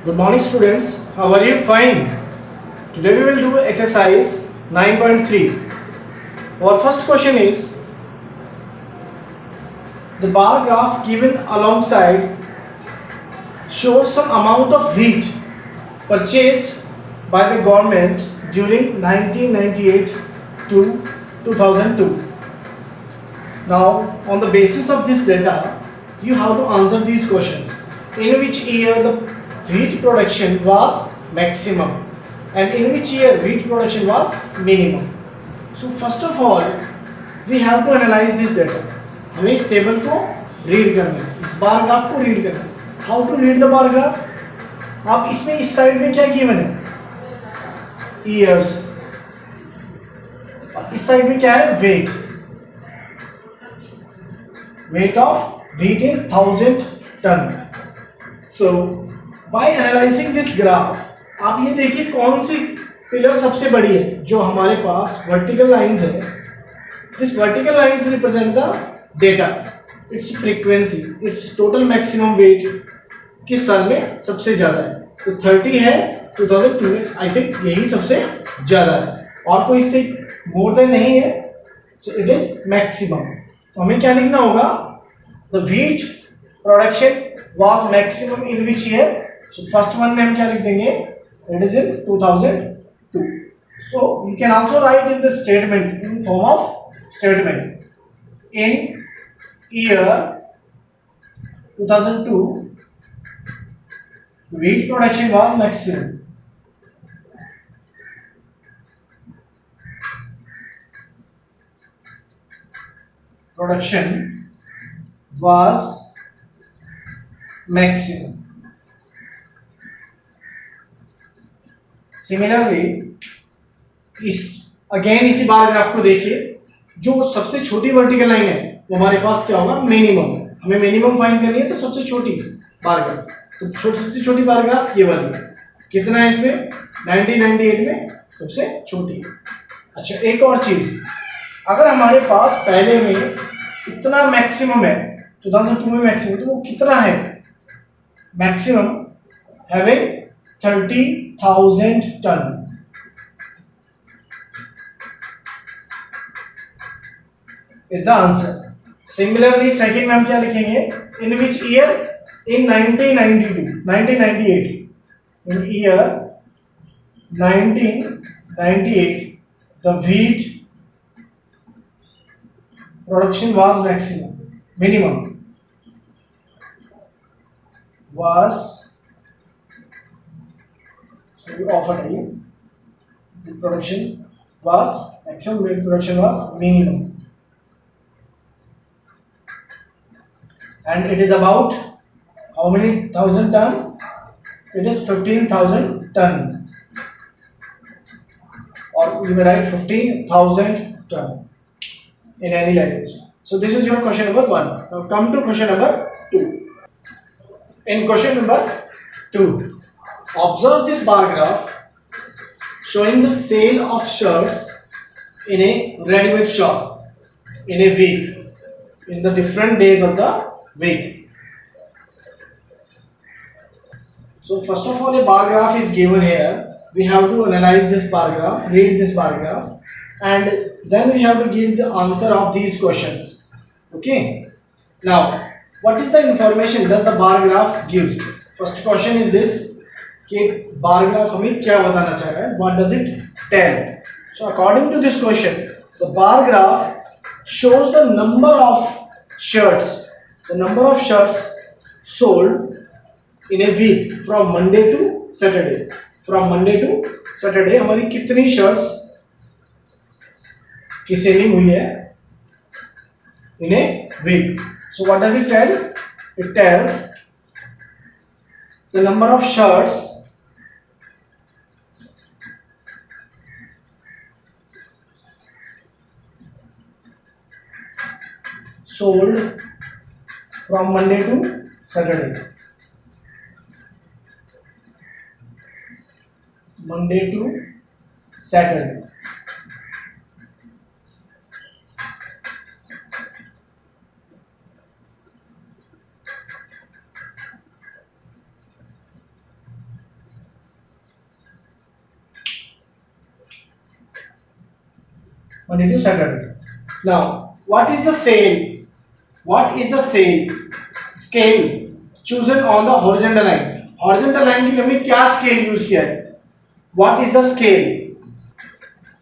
Good morning students, how are you? Fine. Today we will do exercise 9.3. Our first question is the bar graph given alongside shows some amount of wheat purchased by the government during 1998 to 2002. Now on the basis of this data you have to answer these questions. In which year the wheat production was maximum and in which year wheat production was minimum. So first of all we have to analyze this data. हमें इस table को read करना है, इस bar graph को read करना है. How to read the bar graph? आप इसमें इस साइड में क्या गिवन है? ईयर्स. इस साइड में क्या है? Weight. Weight of wheat in 1000 tonne. So by analyzing this graph, आप ये देखिए कौन सी पिलर सबसे बड़ी है. जो हमारे पास वर्टिकल लाइंस है, this vertical lines represent the data, its frequency, its total maximum weight किस साल में सबसे ज्यादा है. तो 30 है 2002 में, आई थिंक यही सबसे ज्यादा है और कोई इससे मोर देन नहीं है. So it is maximum. तो हमें क्या लिखना होगा? The wheat production was maximum in which year. So first one में हम क्या लिख देंगे? It is in 2002. So you can also right in the statement in form of statement. In year 2002 the wheat production was maximum. Production was maximum. Similarly, इसी bar graph को देखिए. जो सबसे छोटी वर्टिकल लाइन है वो हमारे पास क्या होगा? मिनिमम. हमें मिनिमम फाइंड करनी है तो सबसे छोटी बार ग्राफ. तो सबसे छोटी बार ग्राफ ये वाली है. कितना है इसमें? 1998 में सबसे छोटी. अच्छा, एक और चीज, अगर हमारे पास पहले में इतना मैक्सिमम है 2002 में मैक्सिमम, तो वो कितना है? Maximum having 30,000 tonne. Is the answer. Similarly second में हम क्या लिखेंगे? In which year? in 1998. In year 1998 the wheat production was minimum was offered here. The production was maximum, wheat production was minimum, and it is about how many thousand ton? It is 15,000 ton, or we may write 15,000 ton in any language. So this is your question number 1. Now come to question number 2. In question number 2, observe this bar graph showing the sale of shirts in a ready-made shop in a week, in the different days of the week. So first of all, a bar graph is given here. We have to analyze this bar graph, read this bar graph, and then we have to give the answer of these questions. Okay. Now, what is the information does the bar graph gives? First question is this: कि bar graph हमें क्या बताना चाह रहा है? What does it tell? So according to this question, the bar graph shows the number of shirts, the number of shirts sold in a week from Monday to Saturday. From Monday to Saturday हमारी कितनी shirts की selling हुई है in a week. So what does it tell? It tells the number of shirts sold from Monday to Saturday. Monday to Saturday. Monday to Saturday. Now, what is the sale? What is the sale? Scale chosen on the horizontal line. Horizontal line के लिए हमने क्या scale use किया है? What is the scale?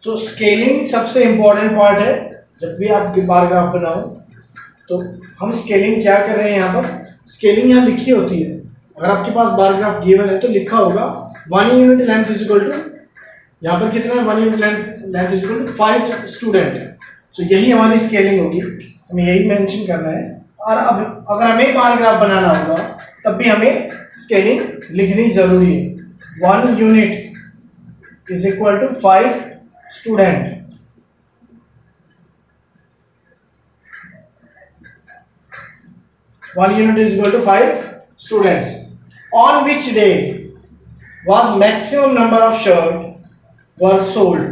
So scaling सबसे important part है. जब भी आप बार ग्राफ बनाओ तो हम स्केलिंग क्या कर रहे हैं यहाँ पर? स्केलिंग यहाँ लिखी होती है. अगर आपके पास बार ग्राफ गिवन है तो लिखा होगा 1 unit length is equal to, यहाँ पर कितना है 1 unit length is equal to 5 student. So यही हमारी स्केलिंग होगी, हमें यही मेंशन करना है. और अब अगर हमें बार ग्राफ बनाना होगा तब भी हमें स्केलिंग लिखनी जरूरी है. 1 unit is equal to 5 student. One unit is equal to 5 students. On which day was maximum number of shirts were sold?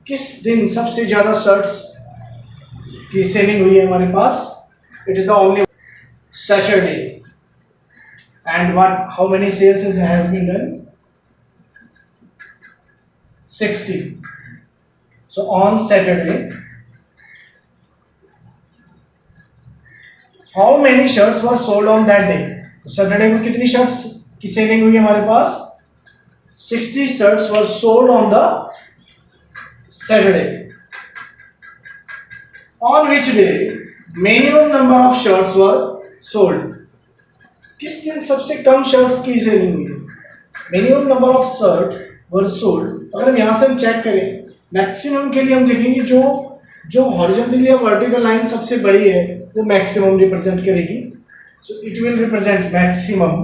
किस दिन सबसे ज्यादा शर्ट्स की सेलिंग हुई है हमारे पास? It is the only Saturday. And how many sales has been done? 60. So on Saturday, how many shirts were sold on that day? तो Saturday को कितनी शर्ट्स की सेलिंग हुई है हमारे पास? 60 shirts were sold on the Saturday. On which day minimum number of shirts were sold? किस दिन सबसे कम शर्ट्स की सेलिंग हुई है? Minimum number of shirt were sold. अगर हम यहाँ से हम चेक करें मैक्सिमम के लिए हम देखेंगे जो हॉरिजॉन्टली या वर्टिकल लाइन सबसे बड़ी है वो मैक्सिमम रिप्रेजेंट करेगी. So it will represent maximum.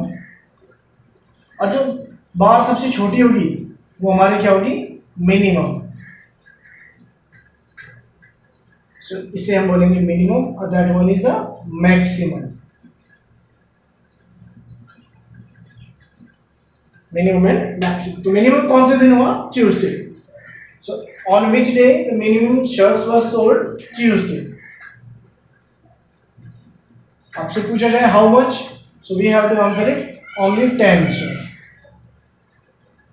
और जो बार सबसे छोटी होगी वो हमारी क्या होगी? मिनिमम. सो इसे हम बोलेंगे मिनिमम और that one is the maximum. Minimum and maximum. तो मिनिमम कौन से दिन हुआ? Tuesday. So on which day the minimum shirts were sold? Tuesday. आपसे पूछा जाए how much, so we have to answer it only 10 shirts.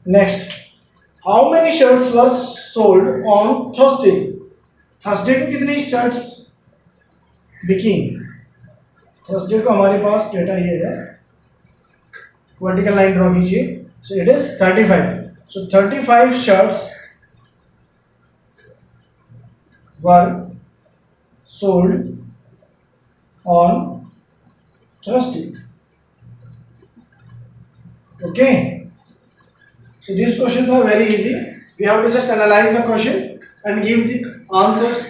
Next, how many shirts were sold on Thursday? Thursday को कितनी shirts बिकी? Thursday को हमारे पास data ये है, वर्टिकल लाइन ड्रॉ कीजिए. So it is 35. So 35 shirts were sold on Thursday. Okay, so these questions are very easy. We have to just analyze the question and give the answers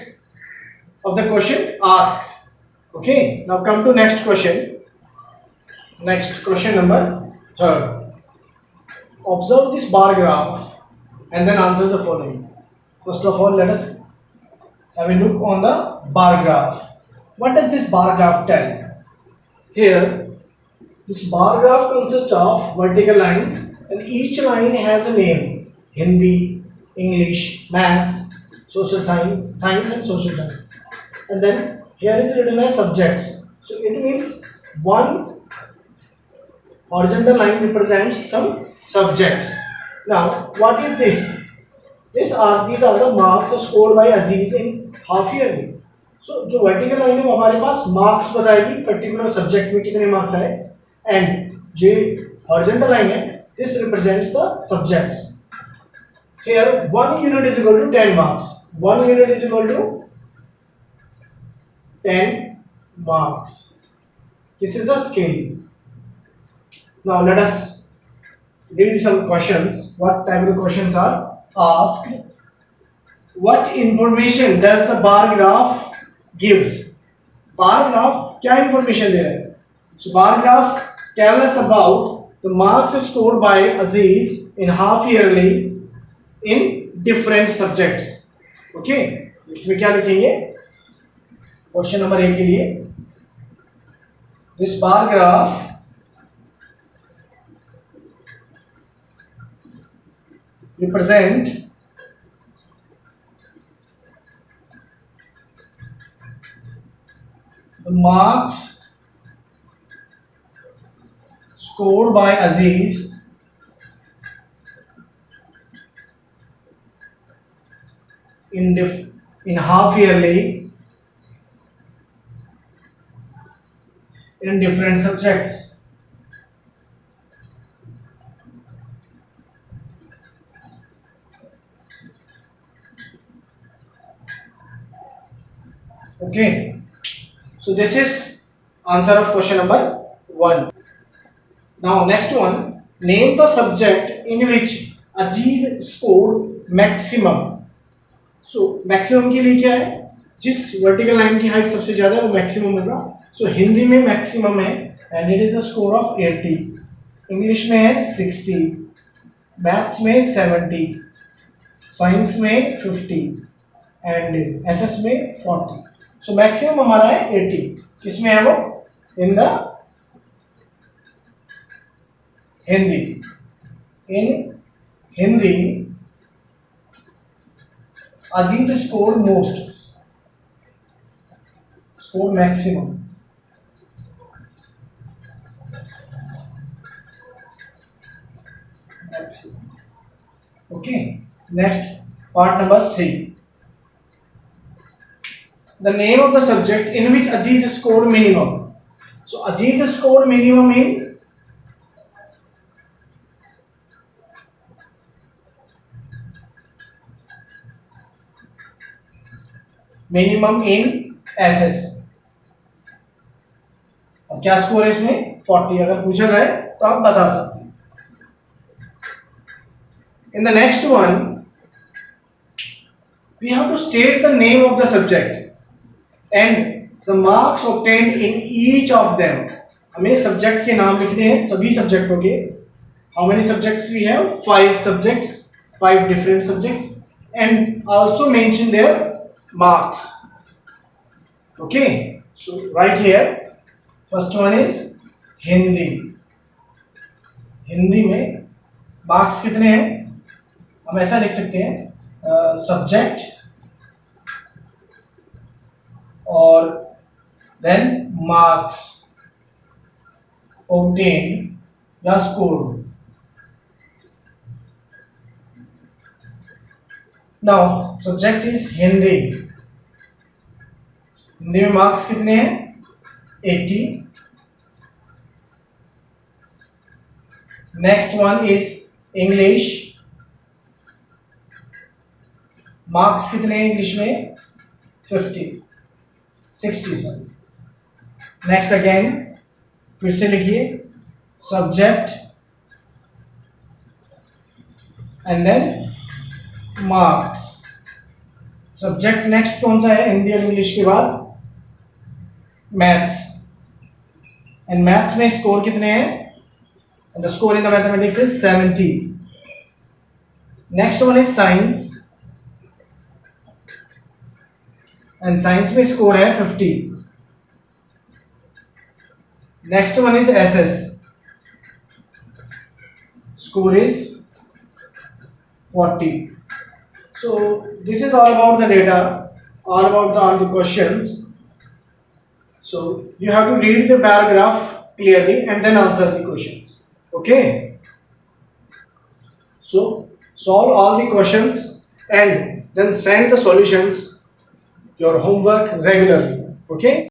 of the question asked. Okay, now come to next question. Next question number 3rd. Observe this bar graph and then answer the following. First of all, let us have a look on the bar graph. What does this bar graph tell? Here, this bar graph consists of vertical lines and each line has a name. Hindi, English, Maths, Social Science, Science and Social Science. And then here is written as subjects. So it means one horizontal line represents some subjects. Now, what is this? These are the marks scored by Aziz in half yearly. So जो vertical line है वो हमारे पास marks बताएगी particular subject में कितने marks आए. And जो हॉरिजॉन्टल लाइन है this represents the subjects. Here 1 unit is equal to 10 marks. 1 unit is equal to 10 marks. This is the scale. Now let us read some questions. What type of questions are asked? What information does the bar graph gives? Bar graph क्या information दे रहा है? So bar graph tell us about the marks scored by Aziz in half yearly in different subjects. Okay, इसमें क्या लिखेंगे? Question number 1 के लिए this bar graph represent the marks scored by Aziz in in half yearly in different subjects. Okay, so this is answer of question number 1. Now next one, name the subject in which Aziz scored maximum. So maximum के लिए क्या है, जिस vertical line की height सबसे ज्यादा है वो मैक्सिमम होगा. सो हिंदी में मैक्सिमम है and it is a score of 80, English में है 60, मैथ्स में 70, साइंस में 50 एंड एसएस में 40. सो मैक्सिमम हमारा है 80. किसमें है वो? In the Hindi. In Hindi Aziz scored most, scored maximum. Okay, next part number C. The name of the subject in which Aziz scored minimum. So Aziz scored minimum in SS. अब क्या score है इसमें? 40. अगर पूछा जाए तो आप बता सकते हैं. In the next one, we have to state the name of the subject and the marks obtained in each of them. हमें सब्जेक्ट के नाम लिखने हैं, सभी सब्जेक्टों के. How many subjects we have? 5 subjects, 5 different subjects, and also mention their marks. Okay, so right here, first one is Hindi. Hindi में marks कितने हैं? हम ऐसा लिख सकते हैं, सब्जेक्ट और देन मार्क्स obtained या scored. Now subject is Hindi. Hindi में मार्क्स कितने हैं? 80. Next one is English. Marks कितने हैं इंग्लिश में? 60 सॉरी. नेक्स्ट अगेन फिर से लिखिए, subject and then marks. Subject next कौन सा है हिंदी और इंग्लिश के बाद? मैथ्स. एंड मैथ्स में स्कोर कितने हैं? The score in the mathematics is 70. Next one is science and science में स्कोर है 50. Next one is SS, score is 40. So this is all about the data, all about all the questions. So you have to read the paragraph clearly and then answer the questions. Okay. So solve all the questions and then send the solutions, your homework regularly. Okay.